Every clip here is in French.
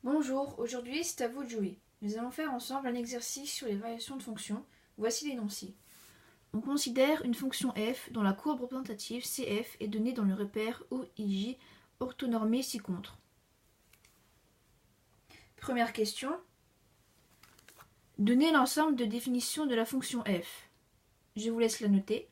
Bonjour, aujourd'hui c'est à vous de jouer. Nous allons faire ensemble un exercice sur les variations de fonctions. Voici l'énoncé. On considère une fonction f dont la courbe représentative CF est donnée dans le repère OIJ orthonormé ci-contre. Première question. Donnez l'ensemble de définitions de la fonction f. Je vous laisse la noter.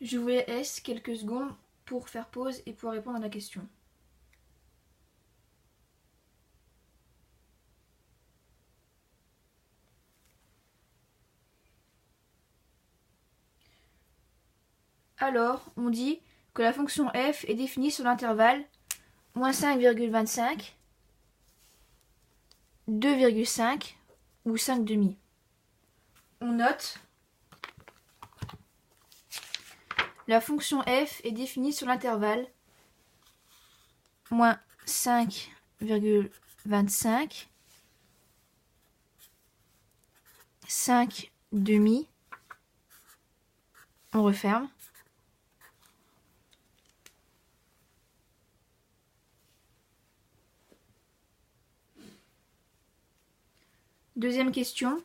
Je vous laisse quelques secondes pour faire pause et pour répondre à la question. Alors, on dit que la fonction f est définie sur l'intervalle moins 5,25, 2,5 ou 5 demi. On note la fonction f est définie sur l'intervalle moins 5,25, 5 demi. On referme. Deuxième question.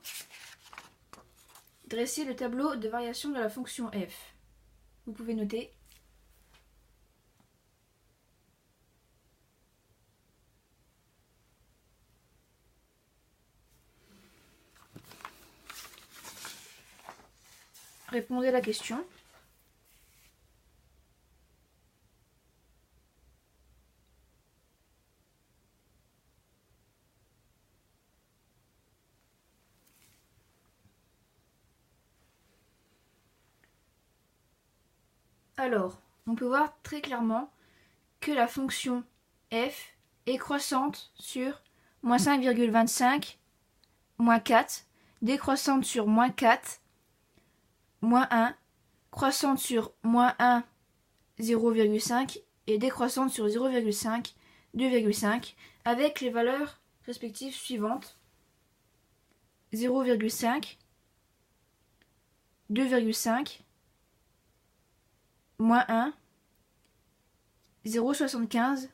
Dressez le tableau de variation de la fonction f. Vous pouvez noter. Répondez à la question. Alors, on peut voir très clairement que la fonction f est croissante sur moins 5,25, moins 4, décroissante sur moins 4, moins 1, croissante sur moins 1, 0,5 et décroissante sur 0,5, 2,5, avec les valeurs respectives suivantes 0,5, 2,5, moins 1, 0,75,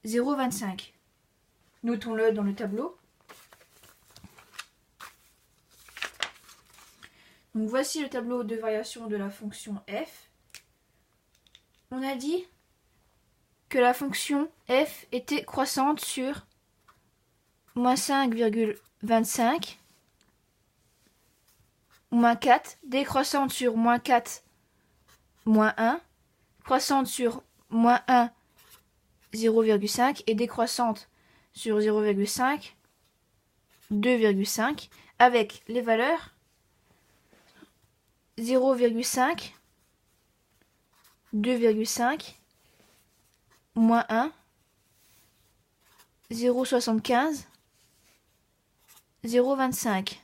0,25. Notons-le dans le tableau. Donc voici le tableau de variation de la fonction f. On a dit que la fonction f était croissante sur moins 5,25, moins 4, décroissante sur moins 4, moins 1, croissante sur moins 1, 0,5 et décroissante sur 0,5, 2,5 avec les valeurs 0,5, 2,5, moins 1, 0,75, 0,25.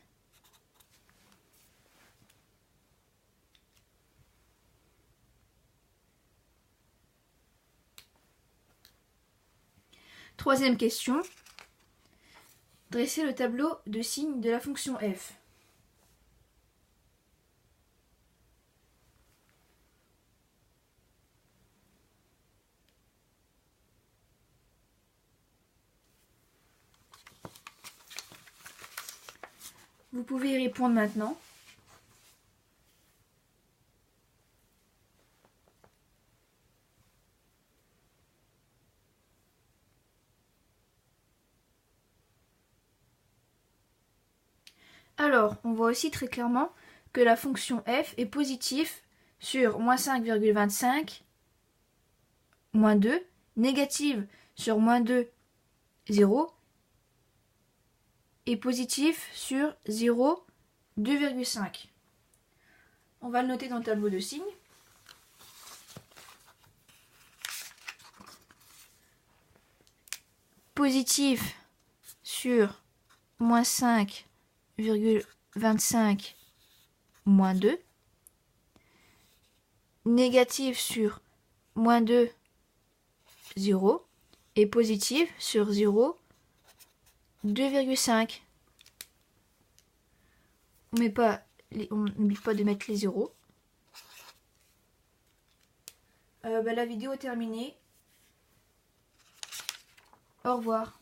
Troisième question. Dressez le tableau de signes de la fonction f. Vous pouvez y répondre maintenant. Alors, on voit aussi très clairement que la fonction f est positive sur moins 5,25, moins 2, négative sur moins 2, 0, et positif sur 0, 2,5. On va le noter dans le tableau de signes. Positif sur moins 5,25, moins 2. Négatif sur moins 2, 0. Et positif sur 0, 2,5. On ne met pas on n'oublie pas de mettre les zéros. La vidéo est terminée. Au revoir.